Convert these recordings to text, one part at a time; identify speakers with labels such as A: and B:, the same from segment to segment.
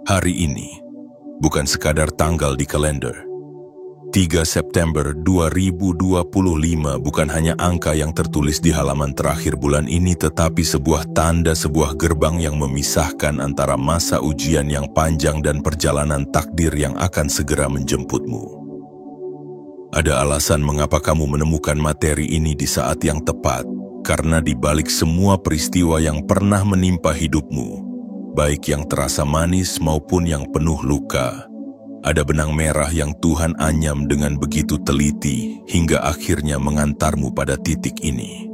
A: Hari ini bukan sekadar tanggal di kalender. 3 September 2025 bukan hanya angka yang tertulis di halaman terakhir bulan ini, tetapi sebuah tanda, sebuah gerbang yang memisahkan antara masa ujian yang panjang dan perjalanan takdir yang akan segera menjemputmu. Ada alasan mengapa kamu menemukan materi ini di saat yang tepat, karena di balik semua peristiwa yang pernah menimpa hidupmu, baik yang terasa manis maupun yang penuh luka, ada benang merah yang Tuhan anyam dengan begitu teliti hingga akhirnya mengantarmu pada titik ini.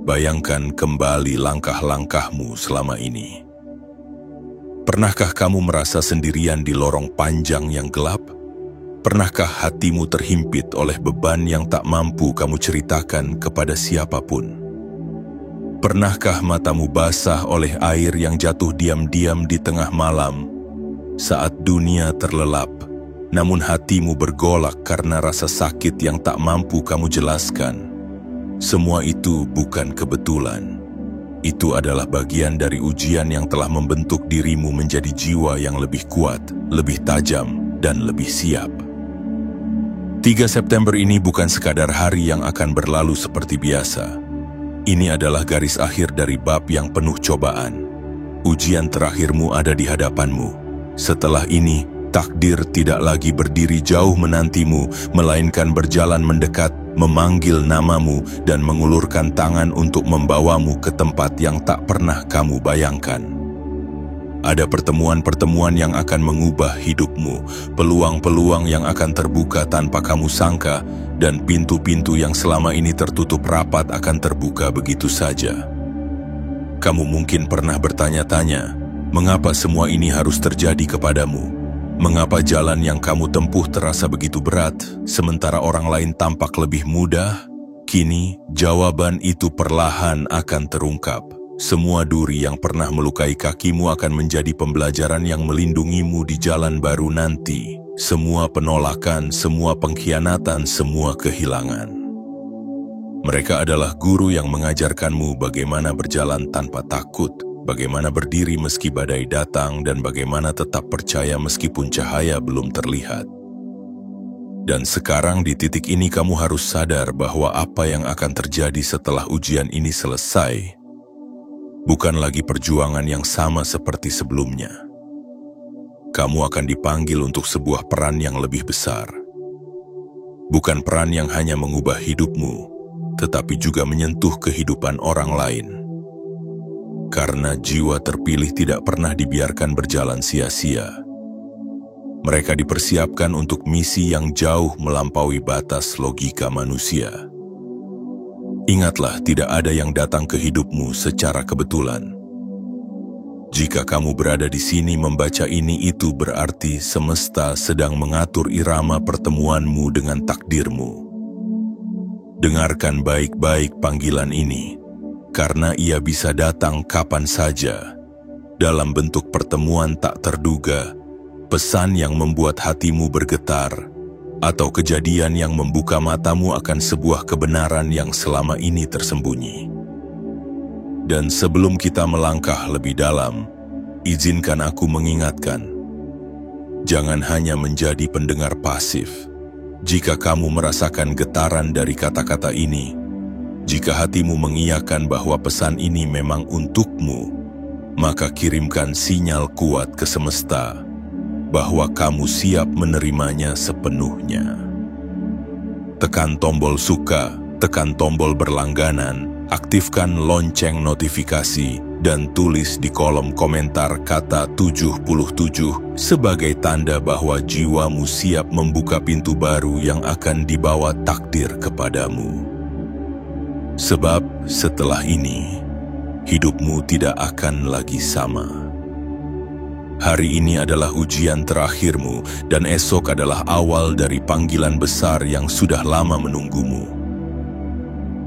A: Bayangkan kembali langkah-langkahmu selama ini. Pernahkah kamu merasa sendirian di lorong panjang yang gelap? Pernahkah hatimu terhimpit oleh beban yang tak mampu kamu ceritakan kepada siapapun? Pernahkah matamu basah oleh air yang jatuh diam-diam di tengah malam saat dunia terlelap, namun hatimu bergolak karena rasa sakit yang tak mampu kamu jelaskan? Semua itu bukan kebetulan. Itu adalah bagian dari ujian yang telah membentuk dirimu menjadi jiwa yang lebih kuat, lebih tajam, dan lebih siap. 3 September ini bukan sekadar hari yang akan berlalu seperti biasa. Ini adalah garis akhir dari bab yang penuh cobaan. Ujian terakhirmu ada di hadapanmu. Setelah ini, takdir tidak lagi berdiri jauh menantimu, melainkan berjalan mendekat, memanggil namamu, dan mengulurkan tangan untuk membawamu ke tempat yang tak pernah kamu bayangkan. Ada pertemuan-pertemuan yang akan mengubah hidupmu, peluang-peluang yang akan terbuka tanpa kamu sangka, dan pintu-pintu yang selama ini tertutup rapat akan terbuka begitu saja. Kamu mungkin pernah bertanya-tanya, mengapa semua ini harus terjadi kepadamu? Mengapa jalan yang kamu tempuh terasa begitu berat, sementara orang lain tampak lebih mudah? Kini, jawaban itu perlahan akan terungkap. Semua duri yang pernah melukai kakimu akan menjadi pembelajaran yang melindungimu di jalan baru nanti. Semua penolakan, semua pengkhianatan, semua kehilangan. Mereka adalah guru yang mengajarkanmu bagaimana berjalan tanpa takut, bagaimana berdiri meski badai datang, dan bagaimana tetap percaya meskipun cahaya belum terlihat. Dan sekarang di titik ini kamu harus sadar bahwa apa yang akan terjadi setelah ujian ini selesai bukan lagi perjuangan yang sama seperti sebelumnya. Kamu akan dipanggil untuk sebuah peran yang lebih besar. Bukan peran yang hanya mengubah hidupmu, tetapi juga menyentuh kehidupan orang lain. Karena jiwa terpilih tidak pernah dibiarkan berjalan sia-sia. Mereka dipersiapkan untuk misi yang jauh melampaui batas logika manusia. Ingatlah, tidak ada yang datang ke hidupmu secara kebetulan. Jika kamu berada di sini membaca ini, itu berarti semesta sedang mengatur irama pertemuanmu dengan takdirmu. Dengarkan baik-baik panggilan ini, karena ia bisa datang kapan saja, dalam bentuk pertemuan tak terduga, pesan yang membuat hatimu bergetar, atau kejadian yang membuka matamu akan sebuah kebenaran yang selama ini tersembunyi. Dan sebelum kita melangkah lebih dalam, izinkan aku mengingatkan, jangan hanya menjadi pendengar pasif. Jika kamu merasakan getaran dari kata-kata ini, jika hatimu mengiyakan bahwa pesan ini memang untukmu, maka kirimkan sinyal kuat ke semesta bahwa kamu siap menerimanya sepenuhnya. Tekan tombol suka, tekan tombol berlangganan, aktifkan lonceng notifikasi, dan tulis di kolom komentar kata 77 sebagai tanda bahwa jiwamu siap membuka pintu baru yang akan dibawa takdir kepadamu. Sebab setelah ini, hidupmu tidak akan lagi sama. Hari ini adalah ujian terakhirmu, dan esok adalah awal dari panggilan besar yang sudah lama menunggumu.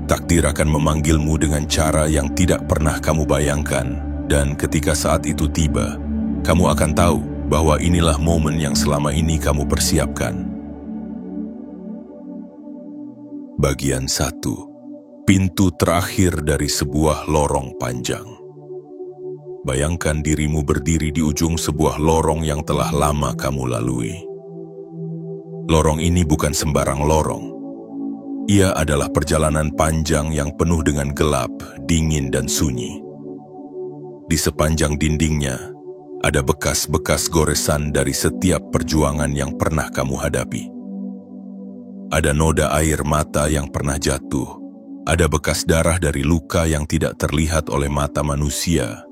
A: Takdir akan memanggilmu dengan cara yang tidak pernah kamu bayangkan, dan ketika saat itu tiba, kamu akan tahu bahwa inilah momen yang selama ini kamu persiapkan. Bagian 1. Pintu terakhir dari sebuah lorong panjang. bayangkan dirimu berdiri di ujung sebuah lorong yang telah lama kamu lalui. Lorong ini bukan sembarang lorong. Ia adalah perjalanan panjang yang penuh dengan gelap, dingin, dan sunyi. Di sepanjang dindingnya, ada bekas-bekas goresan dari setiap perjuangan yang pernah kamu hadapi. Ada noda air mata yang pernah jatuh. Ada bekas darah dari luka yang tidak terlihat oleh mata manusia.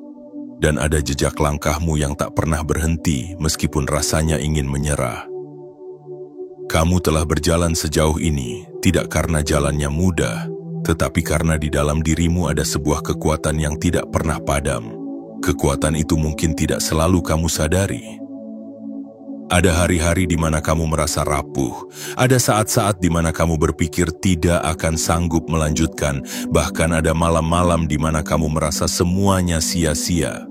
A: Dan ada jejak langkahmu yang tak pernah berhenti meskipun rasanya ingin menyerah. Kamu telah berjalan sejauh ini tidak karena jalannya mudah, tetapi karena di dalam dirimu ada sebuah kekuatan yang tidak pernah padam. Kekuatan itu mungkin tidak selalu kamu sadari. Ada hari-hari di mana kamu merasa rapuh, ada saat-saat di mana kamu berpikir tidak akan sanggup melanjutkan, bahkan ada malam-malam di mana kamu merasa semuanya sia-sia.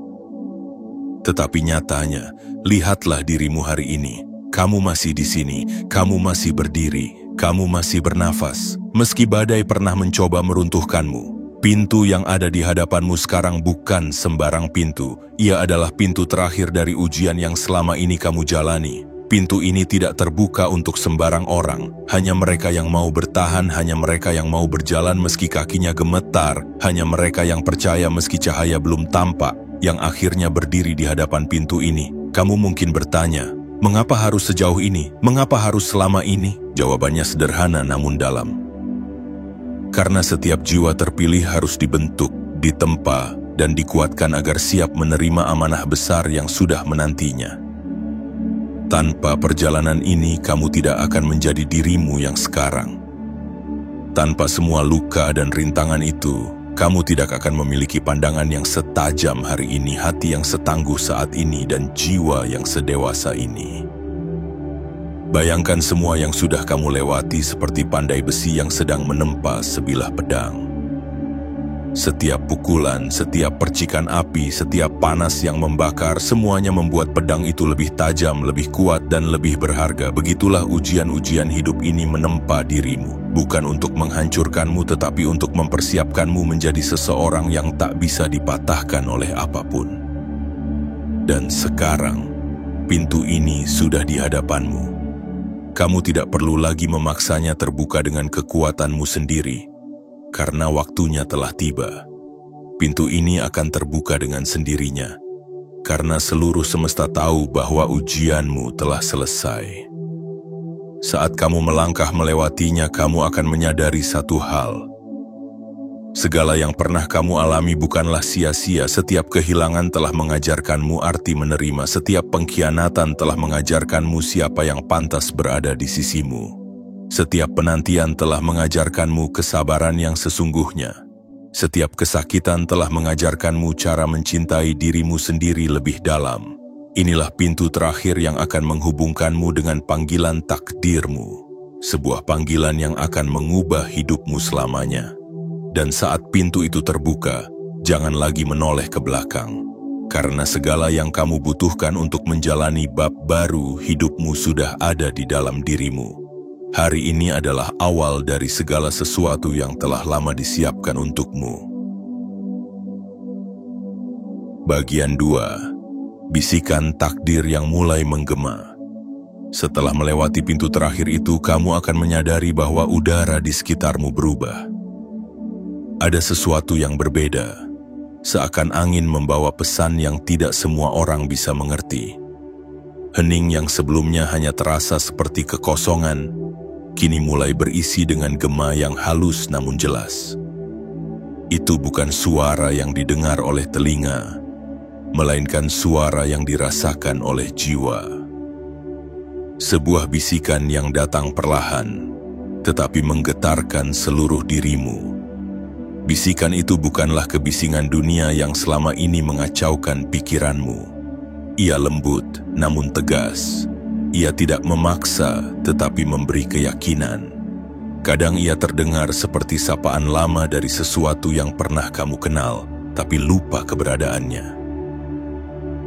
A: Tetapi nyatanya, lihatlah dirimu hari ini. Kamu masih di sini, kamu masih berdiri, kamu masih bernafas. Meski badai pernah mencoba meruntuhkanmu, pintu yang ada di hadapanmu sekarang bukan sembarang pintu. Ia adalah pintu terakhir dari ujian yang selama ini kamu jalani. Pintu ini tidak terbuka untuk sembarang orang. Hanya mereka yang mau bertahan, hanya mereka yang mau berjalan meski kakinya gemetar, hanya mereka yang percaya meski cahaya belum tampak, yang akhirnya berdiri di hadapan pintu ini. Kamu mungkin bertanya, mengapa harus sejauh ini? Mengapa harus selama ini? Jawabannya sederhana namun dalam. Karena setiap jiwa terpilih harus dibentuk, ditempa, dan dikuatkan agar siap menerima amanah besar yang sudah menantinya. Tanpa perjalanan ini, kamu tidak akan menjadi dirimu yang sekarang. Tanpa semua luka dan rintangan itu, kamu tidak akan memiliki pandangan yang setajam hari ini, hati yang setangguh saat ini, dan jiwa yang sedewasa ini. Bayangkan semua yang sudah kamu lewati seperti pandai besi yang sedang menempa sebilah pedang. Setiap pukulan, setiap percikan api, setiap panas yang membakar, semuanya membuat pedang itu lebih tajam, lebih kuat, dan lebih berharga. Begitulah ujian-ujian hidup ini menempa dirimu. Bukan untuk menghancurkanmu, tetapi untuk mempersiapkanmu menjadi seseorang yang tak bisa dipatahkan oleh apapun. Dan sekarang, pintu ini sudah di hadapanmu. Kamu tidak perlu lagi memaksanya terbuka dengan kekuatanmu sendiri, karena waktunya telah tiba. Pintu ini akan terbuka dengan sendirinya, karena seluruh semesta tahu bahwa ujianmu telah selesai. Saat kamu melangkah melewatinya, kamu akan menyadari satu hal. Segala yang pernah kamu alami bukanlah sia-sia. Setiap kehilangan telah mengajarkanmu arti menerima. Setiap pengkhianatan telah mengajarkanmu siapa yang pantas berada di sisimu. Setiap penantian telah mengajarkanmu kesabaran yang sesungguhnya. Setiap kesakitan telah mengajarkanmu cara mencintai dirimu sendiri lebih dalam. Inilah pintu terakhir yang akan menghubungkanmu dengan panggilan takdirmu. Sebuah panggilan yang akan mengubah hidupmu selamanya. Dan saat pintu itu terbuka, jangan lagi menoleh ke belakang. Karena segala yang kamu butuhkan untuk menjalani bab baru hidupmu sudah ada di dalam dirimu. Hari ini adalah awal dari segala sesuatu yang telah lama disiapkan untukmu. Bagian 2. Bisikan takdir yang mulai menggema. Setelah melewati pintu terakhir itu, kamu akan menyadari bahwa udara di sekitarmu berubah. Ada sesuatu yang berbeda, seakan angin membawa pesan yang tidak semua orang bisa mengerti. Hening yang sebelumnya hanya terasa seperti kekosongan, kini mulai berisi dengan gema yang halus namun jelas. Itu bukan suara yang didengar oleh telinga, melainkan suara yang dirasakan oleh jiwa. Sebuah bisikan yang datang perlahan, tetapi menggetarkan seluruh dirimu. Bisikan itu bukanlah kebisingan dunia yang selama ini mengacaukan pikiranmu. Ia lembut, namun tegas. Ia tidak memaksa, tetapi memberi keyakinan. Kadang ia terdengar seperti sapaan lama dari sesuatu yang pernah kamu kenal, tapi lupa keberadaannya.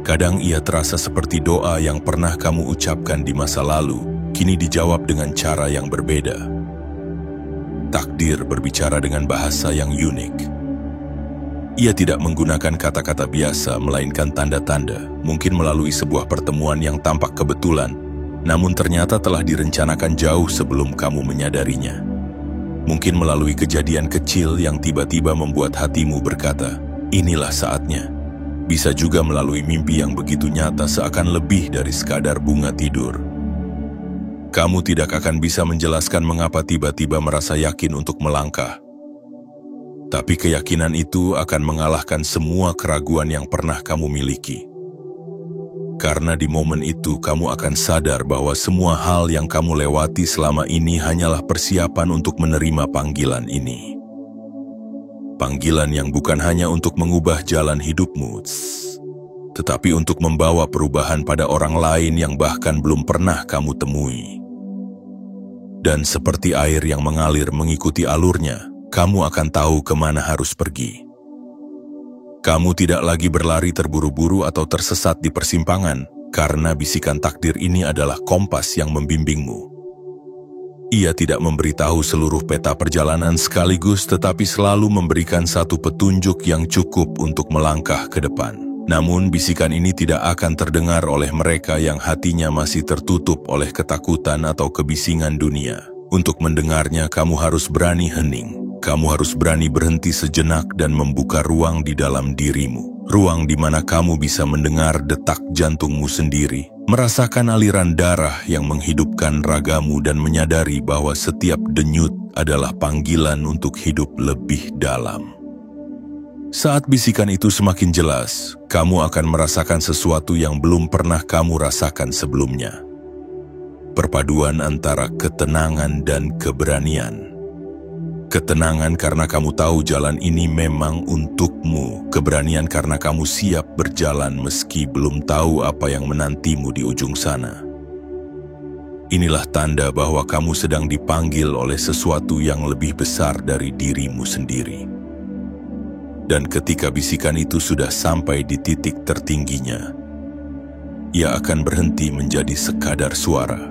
A: Kadang ia terasa seperti doa yang pernah kamu ucapkan di masa lalu, kini dijawab dengan cara yang berbeda. Takdir berbicara dengan bahasa yang unik. Ia tidak menggunakan kata-kata biasa, melainkan tanda-tanda, mungkin melalui sebuah pertemuan yang tampak kebetulan, namun ternyata telah direncanakan jauh sebelum kamu menyadarinya. Mungkin melalui kejadian kecil yang tiba-tiba membuat hatimu berkata, inilah saatnya. Bisa juga melalui mimpi yang begitu nyata seakan lebih dari sekadar bunga tidur. Kamu tidak akan bisa menjelaskan mengapa tiba-tiba merasa yakin untuk melangkah. Tapi keyakinan itu akan mengalahkan semua keraguan yang pernah kamu miliki. Karena di momen itu kamu akan sadar bahwa semua hal yang kamu lewati selama ini hanyalah persiapan untuk menerima panggilan ini. Panggilan yang bukan hanya untuk mengubah jalan hidupmu, tetapi untuk membawa perubahan pada orang lain yang bahkan belum pernah kamu temui. Dan seperti air yang mengalir mengikuti alurnya, kamu akan tahu kemana harus pergi. Kamu tidak lagi berlari terburu-buru atau tersesat di persimpangan, karena bisikan takdir ini adalah kompas yang membimbingmu. Ia tidak memberitahu seluruh peta perjalanan sekaligus, tetapi selalu memberikan satu petunjuk yang cukup untuk melangkah ke depan. Namun bisikan ini tidak akan terdengar oleh mereka yang hatinya masih tertutup oleh ketakutan atau kebisingan dunia. Untuk mendengarnya, kamu harus berani hening. Kamu harus berani berhenti sejenak dan membuka ruang di dalam dirimu. Ruang di mana kamu bisa mendengar detak jantungmu sendiri, merasakan aliran darah yang menghidupkan ragamu dan menyadari bahwa setiap denyut adalah panggilan untuk hidup lebih dalam. Saat bisikan itu semakin jelas, kamu akan merasakan sesuatu yang belum pernah kamu rasakan sebelumnya. Perpaduan antara ketenangan dan keberanian. Ketenangan karena kamu tahu jalan ini memang untukmu. Keberanian karena kamu siap berjalan meski belum tahu apa yang menantimu di ujung sana. Inilah tanda bahwa kamu sedang dipanggil oleh sesuatu yang lebih besar dari dirimu sendiri. Dan ketika bisikan itu sudah sampai di titik tertingginya, ia akan berhenti menjadi sekadar suara.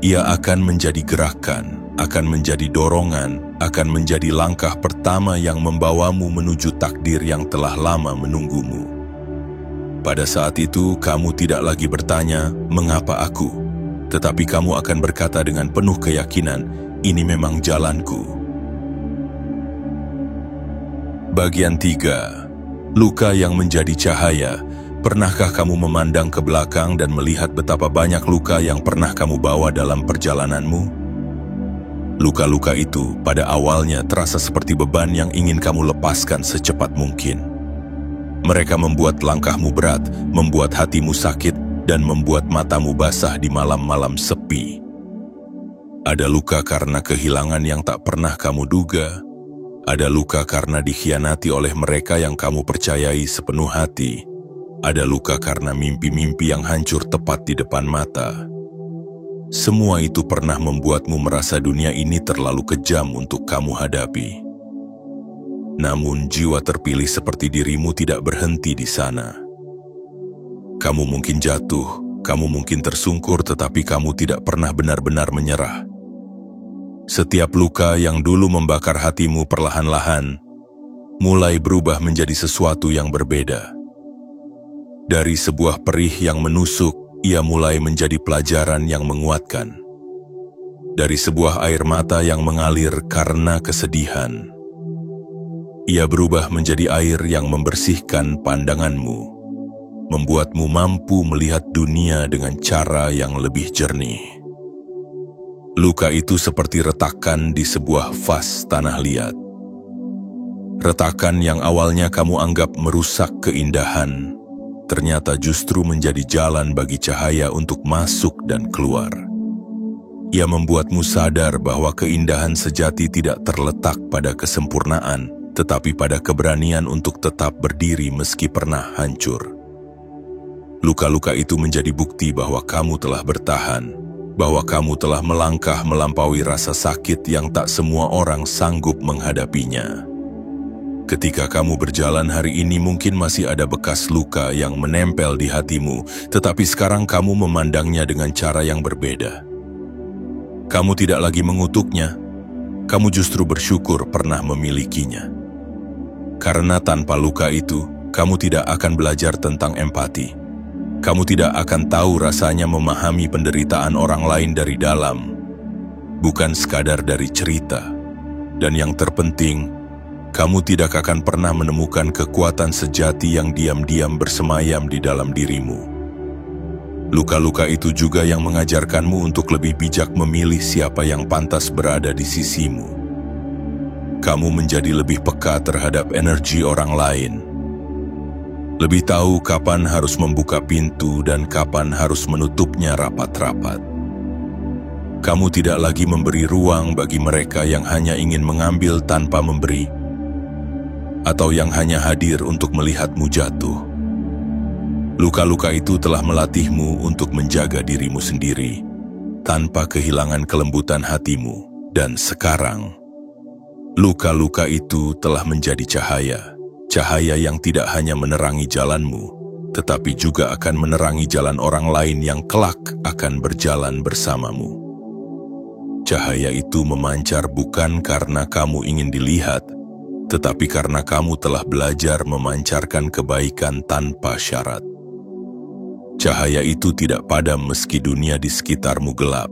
A: Ia akan menjadi gerakan, akan menjadi dorongan, akan menjadi langkah pertama yang membawamu menuju takdir yang telah lama menunggumu. Pada saat itu, kamu tidak lagi bertanya, "Mengapa aku?" Tetapi kamu akan berkata dengan penuh keyakinan, "Ini memang jalanku." Bagian 3. Luka yang menjadi cahaya. Pernahkah kamu memandang ke belakang dan melihat betapa banyak luka yang pernah kamu bawa dalam perjalananmu? Luka-luka itu pada awalnya terasa seperti beban yang ingin kamu lepaskan secepat mungkin. Mereka membuat langkahmu berat, membuat hatimu sakit, dan membuat matamu basah di malam-malam sepi. Ada luka karena kehilangan yang tak pernah kamu duga. Ada luka karena dikhianati oleh mereka yang kamu percayai sepenuh hati. Ada luka karena mimpi-mimpi yang hancur tepat di depan mata. Semua itu pernah membuatmu merasa dunia ini terlalu kejam untuk kamu hadapi. Namun jiwa terpilih seperti dirimu tidak berhenti di sana. Kamu mungkin jatuh, kamu mungkin tersungkur, tetapi kamu tidak pernah benar-benar menyerah. Setiap luka yang dulu membakar hatimu perlahan-lahan mulai berubah menjadi sesuatu yang berbeda. Dari sebuah perih yang menusuk, ia mulai menjadi pelajaran yang menguatkan. Dari sebuah air mata yang mengalir karena kesedihan, ia berubah menjadi air yang membersihkan pandanganmu, membuatmu mampu melihat dunia dengan cara yang lebih jernih. Luka itu seperti retakan di sebuah vas tanah liat. Retakan yang awalnya kamu anggap merusak keindahan, ternyata justru menjadi jalan bagi cahaya untuk masuk dan keluar. Ia membuatmu sadar bahwa keindahan sejati tidak terletak pada kesempurnaan, tetapi pada keberanian untuk tetap berdiri meski pernah hancur. Luka-luka itu menjadi bukti bahwa kamu telah bertahan, bahwa kamu telah melangkah melampaui rasa sakit yang tak semua orang sanggup menghadapinya. Ketika kamu berjalan hari ini mungkin masih ada bekas luka yang menempel di hatimu, tetapi sekarang kamu memandangnya dengan cara yang berbeda. Kamu tidak lagi mengutuknya, kamu justru bersyukur pernah memilikinya. Karena tanpa luka itu, kamu tidak akan belajar tentang empati. Kamu tidak akan tahu rasanya memahami penderitaan orang lain dari dalam, bukan sekadar dari cerita. Dan yang terpenting, kamu tidak akan pernah menemukan kekuatan sejati yang diam-diam bersemayam di dalam dirimu. Luka-luka itu juga yang mengajarkanmu untuk lebih bijak memilih siapa yang pantas berada di sisimu. Kamu menjadi lebih peka terhadap energi orang lain. Lebih tahu kapan harus membuka pintu dan kapan harus menutupnya rapat-rapat. Kamu tidak lagi memberi ruang bagi mereka yang hanya ingin mengambil tanpa memberi, atau yang hanya hadir untuk melihatmu jatuh. Luka-luka itu telah melatihmu untuk menjaga dirimu sendiri, tanpa kehilangan kelembutan hatimu. Dan sekarang, luka-luka itu telah menjadi cahaya yang tidak hanya menerangi jalanmu, tetapi juga akan menerangi jalan orang lain yang kelak akan berjalan bersamamu. Cahaya itu memancar bukan karena kamu ingin dilihat, tetapi karena kamu telah belajar memancarkan kebaikan tanpa syarat. Cahaya itu tidak padam meski dunia di sekitarmu gelap,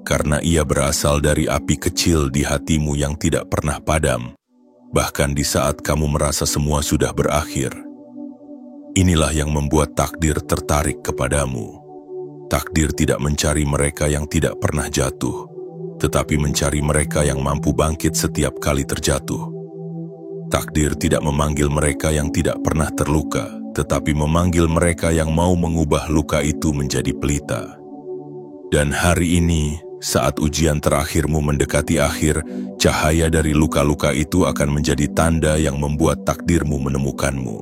A: karena ia berasal dari api kecil di hatimu yang tidak pernah padam, bahkan di saat kamu merasa semua sudah berakhir. Inilah yang membuat takdir tertarik kepadamu. Takdir tidak mencari mereka yang tidak pernah jatuh, tetapi mencari mereka yang mampu bangkit setiap kali terjatuh. Takdir tidak memanggil mereka yang tidak pernah terluka, tetapi memanggil mereka yang mau mengubah luka itu menjadi pelita. Dan hari ini, saat ujian terakhirmu mendekati akhir, cahaya dari luka-luka itu akan menjadi tanda yang membuat takdirmu menemukanmu.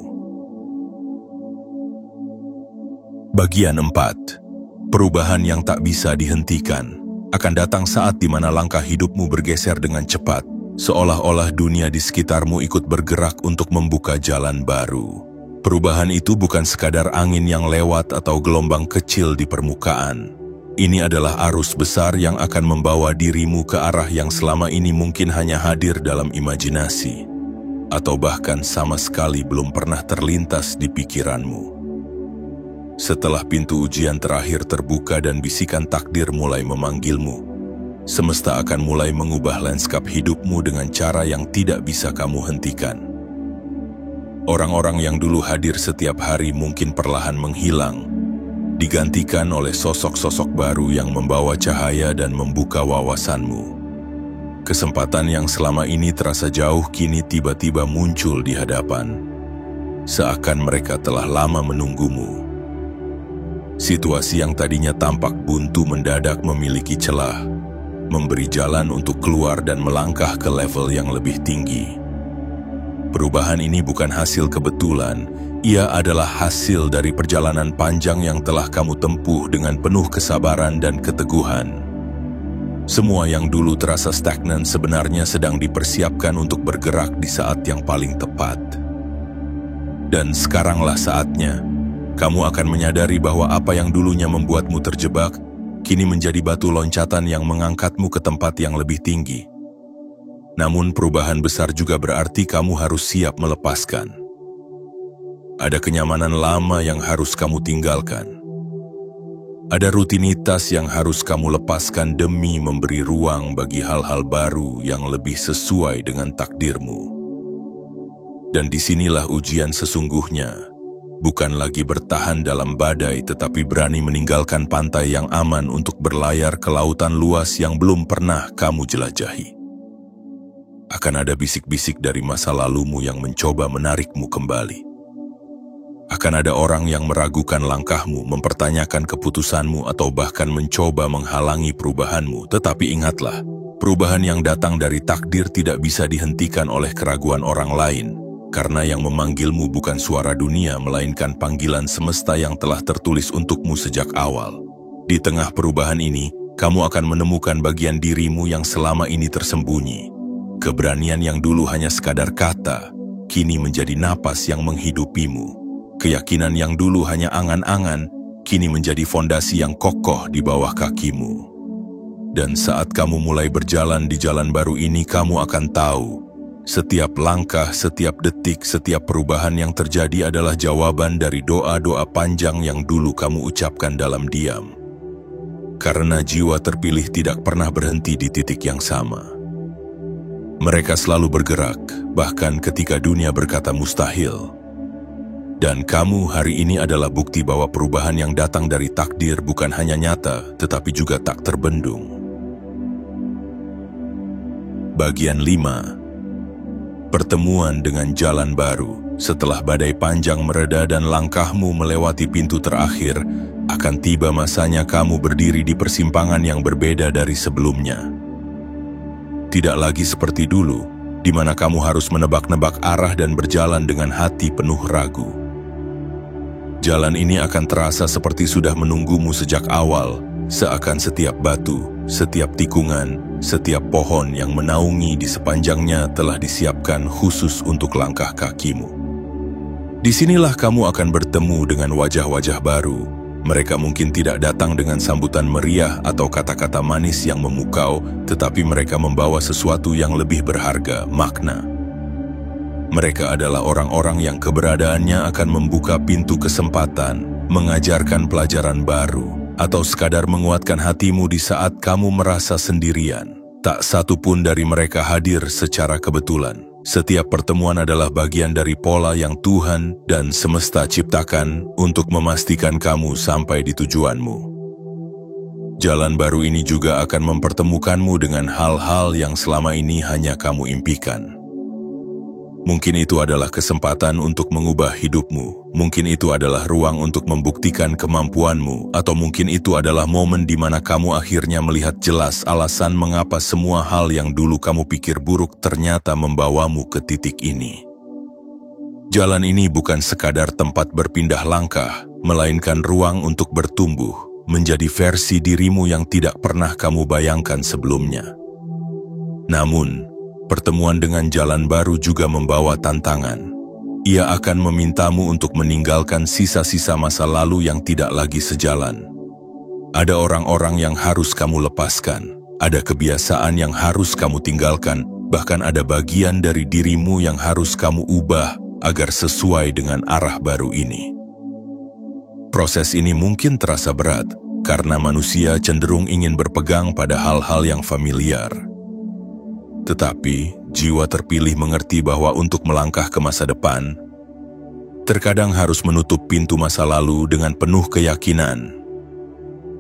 A: Bagian 4. Perubahan yang tak bisa dihentikan. Akan datang saat di mana langkah hidupmu bergeser dengan cepat, seolah-olah dunia di sekitarmu ikut bergerak untuk membuka jalan baru. Perubahan itu bukan sekadar angin yang lewat atau gelombang kecil di permukaan. Ini adalah arus besar yang akan membawa dirimu ke arah yang selama ini mungkin hanya hadir dalam imajinasi, atau bahkan sama sekali belum pernah terlintas di pikiranmu. Setelah pintu ujian terakhir terbuka dan bisikan takdir mulai memanggilmu, semesta akan mulai mengubah lanskap hidupmu dengan cara yang tidak bisa kamu hentikan. Orang-orang yang dulu hadir setiap hari mungkin perlahan menghilang, digantikan oleh sosok-sosok baru yang membawa cahaya dan membuka wawasanmu. Kesempatan yang selama ini terasa jauh kini tiba-tiba muncul di hadapan, seakan mereka telah lama menunggumu. Situasi yang tadinya tampak buntu mendadak memiliki celah, memberi jalan untuk keluar dan melangkah ke level yang lebih tinggi. Perubahan ini bukan hasil kebetulan, ia adalah hasil dari perjalanan panjang yang telah kamu tempuh dengan penuh kesabaran dan keteguhan. Semua yang dulu terasa stagnan sebenarnya sedang dipersiapkan untuk bergerak di saat yang paling tepat. Dan sekaranglah saatnya, kamu akan menyadari bahwa apa yang dulunya membuatmu terjebak, kini menjadi batu loncatan yang mengangkatmu ke tempat yang lebih tinggi. Namun perubahan besar juga berarti kamu harus siap melepaskan. Ada kenyamanan lama yang harus kamu tinggalkan. Ada rutinitas yang harus kamu lepaskan demi memberi ruang bagi hal-hal baru yang lebih sesuai dengan takdirmu. Dan disinilah ujian sesungguhnya. Bukan lagi bertahan dalam badai, tetapi berani meninggalkan pantai yang aman untuk berlayar ke lautan luas yang belum pernah kamu jelajahi. Akan ada bisik-bisik dari masa lalumu yang mencoba menarikmu kembali. Akan ada orang yang meragukan langkahmu, mempertanyakan keputusanmu, atau bahkan mencoba menghalangi perubahanmu. Tetapi ingatlah, perubahan yang datang dari takdir tidak bisa dihentikan oleh keraguan orang lain. Karena yang memanggilmu bukan suara dunia, melainkan panggilan semesta yang telah tertulis untukmu sejak awal. Di tengah perubahan ini, kamu akan menemukan bagian dirimu yang selama ini tersembunyi. Keberanian yang dulu hanya sekadar kata, kini menjadi napas yang menghidupimu. Keyakinan yang dulu hanya angan-angan, kini menjadi fondasi yang kokoh di bawah kakimu. Dan saat kamu mulai berjalan di jalan baru ini, kamu akan tahu Setiap langkah, setiap detik, setiap perubahan yang terjadi adalah jawaban dari doa-doa panjang yang dulu kamu ucapkan dalam diam. Karena jiwa terpilih tidak pernah berhenti di titik yang sama. Mereka selalu bergerak, bahkan ketika dunia berkata mustahil. Dan kamu hari ini adalah bukti bahwa perubahan yang datang dari takdir bukan hanya nyata, tetapi juga tak terbendung. Bagian 5. Pertemuan dengan jalan baru. Setelah badai panjang mereda dan langkahmu melewati pintu terakhir, akan tiba masanya kamu berdiri di persimpangan yang berbeda dari sebelumnya. Tidak lagi seperti dulu, di mana kamu harus menebak-nebak arah dan berjalan dengan hati penuh ragu. Jalan ini akan terasa seperti sudah menunggumu sejak awal, seakan setiap batu, setiap tikungan, setiap pohon yang menaungi di sepanjangnya telah disiapkan khusus untuk langkah kakimu. Disinilah kamu akan bertemu dengan wajah-wajah baru. Mereka mungkin tidak datang dengan sambutan meriah atau kata-kata manis yang memukau, tetapi mereka membawa sesuatu yang lebih berharga, makna. Mereka adalah orang-orang yang keberadaannya akan membuka pintu kesempatan, mengajarkan pelajaran baru, atau sekadar menguatkan hatimu di saat kamu merasa sendirian. Tak satu pun dari mereka hadir secara kebetulan. Setiap pertemuan adalah bagian dari pola yang Tuhan dan semesta ciptakan untuk memastikan kamu sampai di tujuanmu. Jalan baru ini juga akan mempertemukanmu dengan hal-hal yang selama ini hanya kamu impikan. Mungkin itu adalah kesempatan untuk mengubah hidupmu, mungkin itu adalah ruang untuk membuktikan kemampuanmu, atau mungkin itu adalah momen di mana kamu akhirnya melihat jelas alasan mengapa semua hal yang dulu kamu pikir buruk ternyata membawamu ke titik ini. Jalan ini bukan sekadar tempat berpindah langkah, melainkan ruang untuk bertumbuh, menjadi versi dirimu yang tidak pernah kamu bayangkan sebelumnya. Namun, pertemuan dengan jalan baru juga membawa tantangan. Ia akan memintamu untuk meninggalkan sisa-sisa masa lalu yang tidak lagi sejalan. Ada orang-orang yang harus kamu lepaskan, ada kebiasaan yang harus kamu tinggalkan, bahkan ada bagian dari dirimu yang harus kamu ubah agar sesuai dengan arah baru ini. Proses ini mungkin terasa berat, karena manusia cenderung ingin berpegang pada hal-hal yang familiar. Tetapi, jiwa terpilih mengerti bahwa untuk melangkah ke masa depan, terkadang harus menutup pintu masa lalu dengan penuh keyakinan.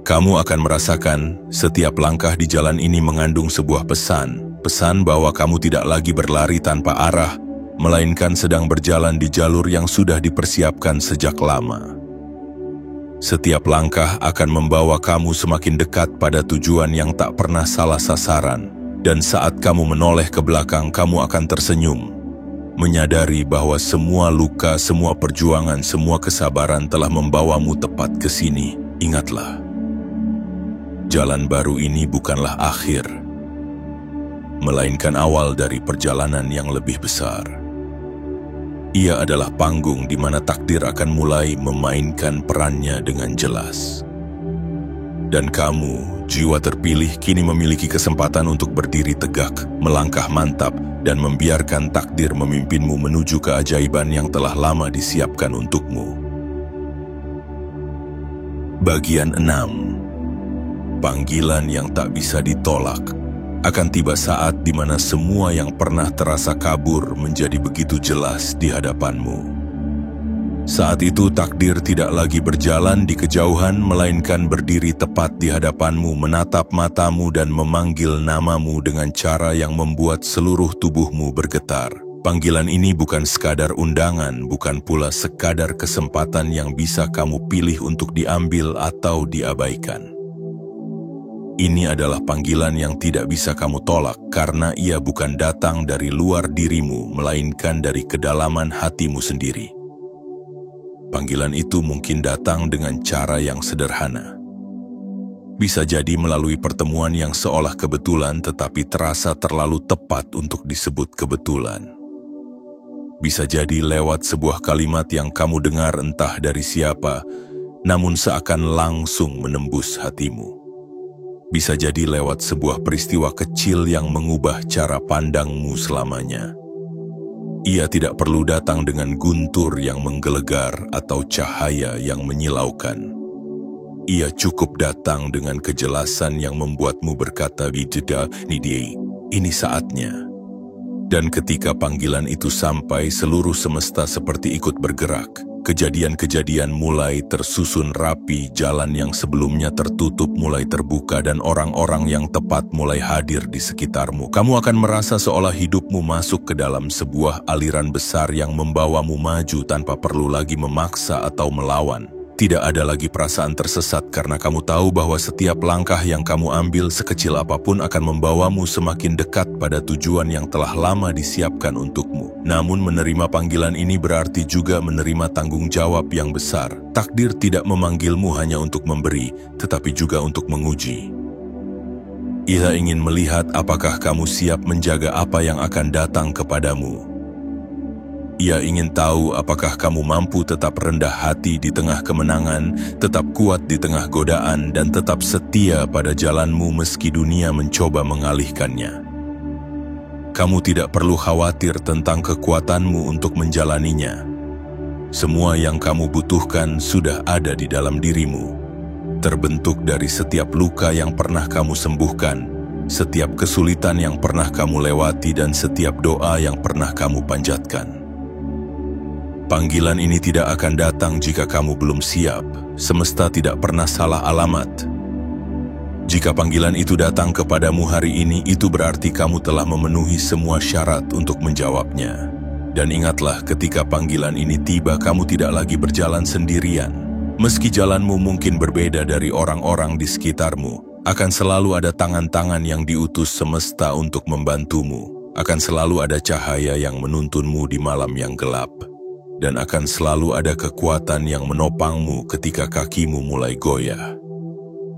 A: Kamu akan merasakan setiap langkah di jalan ini mengandung sebuah pesan bahwa kamu tidak lagi berlari tanpa arah, melainkan sedang berjalan di jalur yang sudah dipersiapkan sejak lama. Setiap langkah akan membawa kamu semakin dekat pada tujuan yang tak pernah salah sasaran. Dan saat kamu menoleh ke belakang, kamu akan tersenyum, menyadari bahwa semua luka, semua perjuangan, semua kesabaran telah membawamu tepat ke sini. Ingatlah, jalan baru ini bukanlah akhir, melainkan awal dari perjalanan yang lebih besar. Ia adalah panggung di mana takdir akan mulai memainkan perannya dengan jelas. Dan kamu, jiwa terpilih, kini memiliki kesempatan untuk berdiri tegak, melangkah mantap, dan membiarkan takdir memimpinmu menuju keajaiban yang telah lama disiapkan untukmu. Bagian 6. Panggilan yang tak bisa ditolak. Akan tiba saat di mana semua yang pernah terasa kabur menjadi begitu jelas di hadapanmu. Saat itu takdir tidak lagi berjalan di kejauhan, melainkan berdiri tepat di hadapanmu, menatap matamu dan memanggil namamu dengan cara yang membuat seluruh tubuhmu bergetar. Panggilan ini bukan sekadar undangan, bukan pula sekadar kesempatan yang bisa kamu pilih untuk diambil atau diabaikan. Ini adalah panggilan yang tidak bisa kamu tolak karena ia bukan datang dari luar dirimu, melainkan dari kedalaman hatimu sendiri. Panggilan itu mungkin datang dengan cara yang sederhana. Bisa jadi melalui pertemuan yang seolah kebetulan tetapi terasa terlalu tepat untuk disebut kebetulan. Bisa jadi lewat sebuah kalimat yang kamu dengar entah dari siapa, namun seakan langsung menembus hatimu. Bisa jadi lewat sebuah peristiwa kecil yang mengubah cara pandangmu selamanya. Ia tidak perlu datang dengan guntur yang menggelegar atau cahaya yang menyilaukan. Ia cukup datang dengan kejelasan yang membuatmu berkata, ini saatnya. Dan ketika panggilan itu sampai, seluruh semesta seperti ikut bergerak. Kejadian-kejadian mulai tersusun rapi, jalan yang sebelumnya tertutup mulai terbuka, dan orang-orang yang tepat mulai hadir di sekitarmu. Kamu akan merasa seolah hidupmu masuk ke dalam sebuah aliran besar yang membawamu maju tanpa perlu lagi memaksa atau melawan. Tidak ada lagi perasaan tersesat karena kamu tahu bahwa setiap langkah yang kamu ambil sekecil apapun akan membawamu semakin dekat pada tujuan yang telah lama disiapkan untukmu. Namun menerima panggilan ini berarti juga menerima tanggung jawab yang besar. Takdir tidak memanggilmu hanya untuk memberi, tetapi juga untuk menguji. Ia ingin melihat apakah kamu siap menjaga apa yang akan datang kepadamu. Ia ingin tahu apakah kamu mampu tetap rendah hati di tengah kemenangan, tetap kuat di tengah godaan, dan tetap setia pada jalanmu meski dunia mencoba mengalihkannya. Kamu tidak perlu khawatir tentang kekuatanmu untuk menjalaninya. Semua yang kamu butuhkan sudah ada di dalam dirimu, terbentuk dari setiap luka yang pernah kamu sembuhkan, setiap kesulitan yang pernah kamu lewati, dan setiap doa yang pernah kamu panjatkan. Panggilan ini tidak akan datang jika kamu belum siap. Semesta tidak pernah salah alamat. Jika panggilan itu datang kepadamu hari ini, itu berarti kamu telah memenuhi semua syarat untuk menjawabnya. Dan ingatlah, ketika panggilan ini tiba, kamu tidak lagi berjalan sendirian. Meski jalanmu mungkin berbeda dari orang-orang di sekitarmu, akan selalu ada tangan-tangan yang diutus semesta untuk membantumu. Akan selalu ada cahaya yang menuntunmu di malam yang gelap. Dan akan selalu ada kekuatan yang menopangmu ketika kakimu mulai goyah.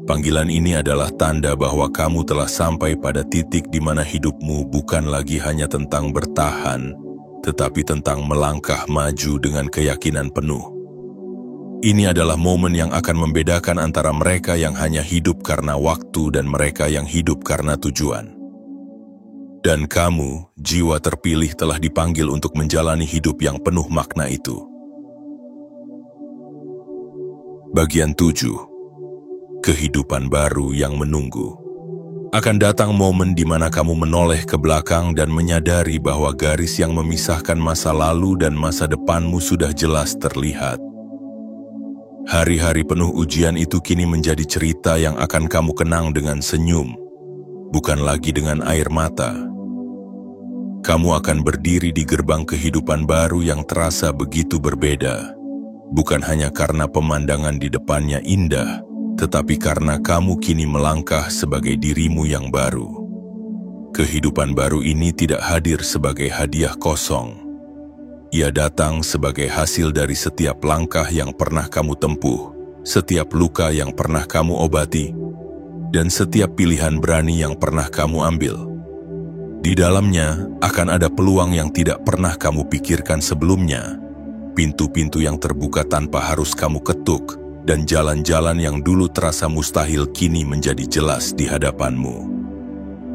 A: Panggilan ini adalah tanda bahwa kamu telah sampai pada titik di mana hidupmu bukan lagi hanya tentang bertahan, tetapi tentang melangkah maju dengan keyakinan penuh. Ini adalah momen yang akan membedakan antara mereka yang hanya hidup karena waktu dan mereka yang hidup karena tujuan. Dan kamu, jiwa terpilih, telah dipanggil untuk menjalani hidup yang penuh makna itu. Bagian 7. Kehidupan baru yang menunggu. Akan datang momen di mana kamu menoleh ke belakang dan menyadari bahwa garis yang memisahkan masa lalu dan masa depanmu sudah jelas terlihat. Hari-hari penuh ujian itu kini menjadi cerita yang akan kamu kenang dengan senyum, bukan lagi dengan air mata. Kamu akan berdiri di gerbang kehidupan baru yang terasa begitu berbeda, bukan hanya karena pemandangan di depannya indah, tetapi karena kamu kini melangkah sebagai dirimu yang baru. Kehidupan baru ini tidak hadir sebagai hadiah kosong. Ia datang sebagai hasil dari setiap langkah yang pernah kamu tempuh, setiap luka yang pernah kamu obati, dan setiap pilihan berani yang pernah kamu ambil. Di dalamnya akan ada peluang yang tidak pernah kamu pikirkan sebelumnya, pintu-pintu yang terbuka tanpa harus kamu ketuk, dan jalan-jalan yang dulu terasa mustahil kini menjadi jelas di hadapanmu.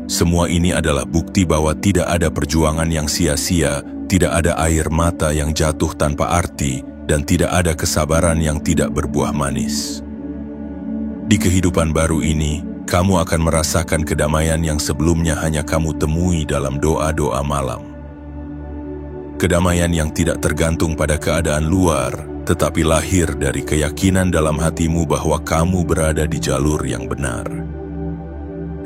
A: Semua ini adalah bukti bahwa tidak ada perjuangan yang sia-sia, tidak ada air mata yang jatuh tanpa arti, dan tidak ada kesabaran yang tidak berbuah manis. Di kehidupan baru ini, kamu akan merasakan kedamaian yang sebelumnya hanya kamu temui dalam doa-doa malam. Kedamaian yang tidak tergantung pada keadaan luar, tetapi lahir dari keyakinan dalam hatimu bahwa kamu berada di jalur yang benar.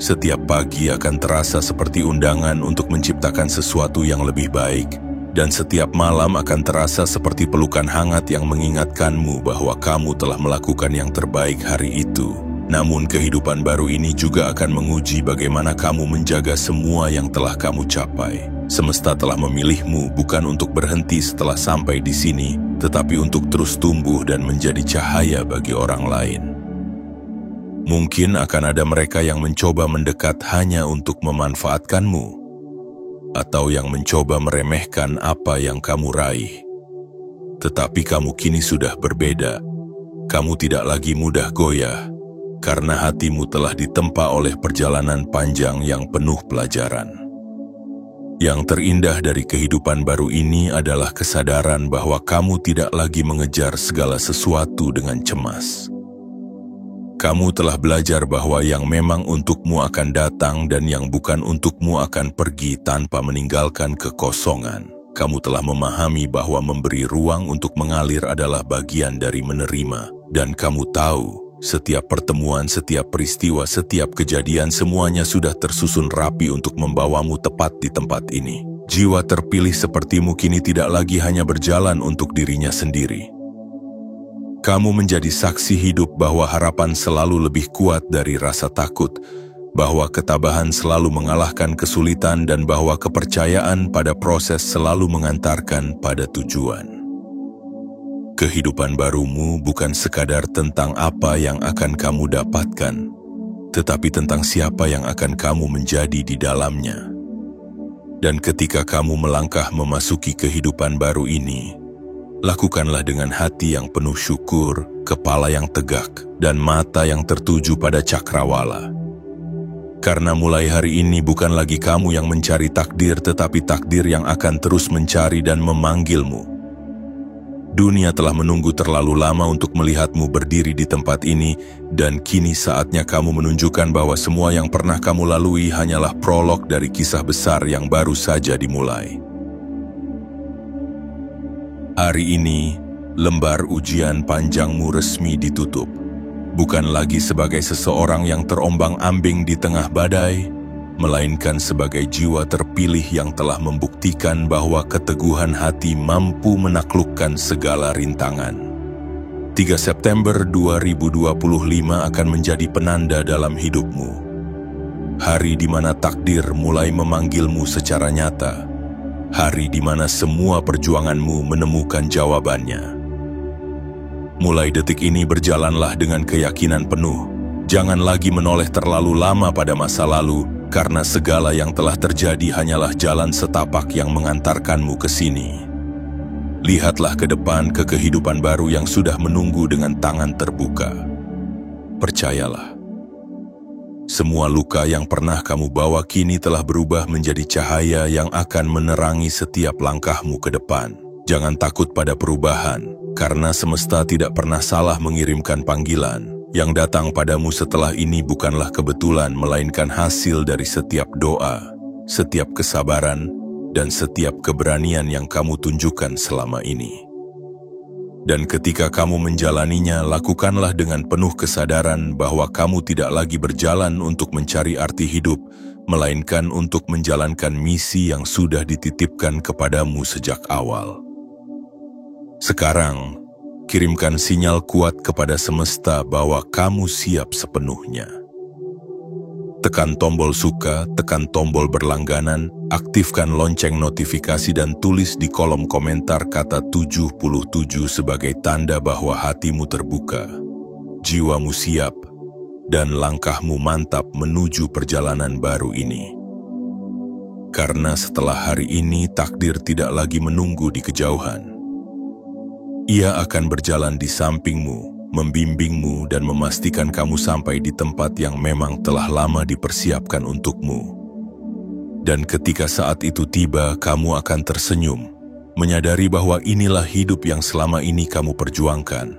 A: Setiap pagi akan terasa seperti undangan untuk menciptakan sesuatu yang lebih baik, dan setiap malam akan terasa seperti pelukan hangat yang mengingatkanmu bahwa kamu telah melakukan yang terbaik hari itu. Namun kehidupan baru ini juga akan menguji bagaimana kamu menjaga semua yang telah kamu capai. Semesta telah memilihmu bukan untuk berhenti setelah sampai di sini, tetapi untuk terus tumbuh dan menjadi cahaya bagi orang lain. Mungkin akan ada mereka yang mencoba mendekat hanya untuk memanfaatkanmu, atau yang mencoba meremehkan apa yang kamu raih. Tetapi kamu kini sudah berbeda. Kamu tidak lagi mudah goyah, karena hatimu telah ditempa oleh perjalanan panjang yang penuh pelajaran. Yang terindah dari kehidupan baru ini adalah kesadaran bahwa kamu tidak lagi mengejar segala sesuatu dengan cemas. Kamu telah belajar bahwa yang memang untukmu akan datang dan yang bukan untukmu akan pergi tanpa meninggalkan kekosongan. Kamu telah memahami bahwa memberi ruang untuk mengalir adalah bagian dari menerima. Dan kamu tahu, setiap pertemuan, setiap peristiwa, setiap kejadian semuanya sudah tersusun rapi untuk membawamu tepat di tempat ini. Jiwa terpilih sepertimu kini tidak lagi hanya berjalan untuk dirinya sendiri. Kamu menjadi saksi hidup bahwa harapan selalu lebih kuat dari rasa takut, bahwa ketabahan selalu mengalahkan kesulitan dan bahwa kepercayaan pada proses selalu mengantarkan pada tujuan. Kehidupan barumu bukan sekadar tentang apa yang akan kamu dapatkan, tetapi tentang siapa yang akan kamu menjadi di dalamnya. Dan ketika kamu melangkah memasuki kehidupan baru ini, lakukanlah dengan hati yang penuh syukur, kepala yang tegak, dan mata yang tertuju pada cakrawala. Karena mulai hari ini bukan lagi kamu yang mencari takdir, tetapi takdir yang akan terus mencari dan memanggilmu. Dunia telah menunggu terlalu lama untuk melihatmu berdiri di tempat ini, dan kini saatnya kamu menunjukkan bahwa semua yang pernah kamu lalui hanyalah prolog dari kisah besar yang baru saja dimulai. Hari ini, lembar ujian panjangmu resmi ditutup. Bukan lagi sebagai seseorang yang terombang-ambing di tengah badai, melainkan sebagai jiwa terpilih yang telah membuktikan bahwa keteguhan hati mampu menaklukkan segala rintangan. 3 September 2025 akan menjadi penanda dalam hidupmu. Hari di mana takdir mulai memanggilmu secara nyata. Hari di mana semua perjuanganmu menemukan jawabannya. Mulai detik ini berjalanlah dengan keyakinan penuh. Jangan lagi menoleh terlalu lama pada masa lalu, karena segala yang telah terjadi hanyalah jalan setapak yang mengantarkanmu ke sini. Lihatlah ke depan ke kehidupan baru yang sudah menunggu dengan tangan terbuka. Percayalah, semua luka yang pernah kamu bawa kini telah berubah menjadi cahaya yang akan menerangi setiap langkahmu ke depan. Jangan takut pada perubahan, karena semesta tidak pernah salah mengirimkan panggilan. Yang datang padamu setelah ini bukanlah kebetulan, melainkan hasil dari setiap doa, setiap kesabaran, dan setiap keberanian yang kamu tunjukkan selama ini. Dan ketika kamu menjalaninya, lakukanlah dengan penuh kesadaran bahwa kamu tidak lagi berjalan untuk mencari arti hidup, melainkan untuk menjalankan misi yang sudah dititipkan kepadamu sejak awal. Sekarang, kirimkan sinyal kuat kepada semesta bahwa kamu siap sepenuhnya. Tekan tombol suka, tekan tombol berlangganan, aktifkan lonceng notifikasi dan tulis di kolom komentar kata 77 sebagai tanda bahwa hatimu terbuka, jiwamu siap, dan langkahmu mantap menuju perjalanan baru ini. Karena setelah hari ini takdir tidak lagi menunggu di kejauhan. Ia akan berjalan di sampingmu, membimbingmu dan memastikan kamu sampai di tempat yang memang telah lama dipersiapkan untukmu. Dan ketika saat itu tiba, kamu akan tersenyum, menyadari bahwa inilah hidup yang selama ini kamu perjuangkan.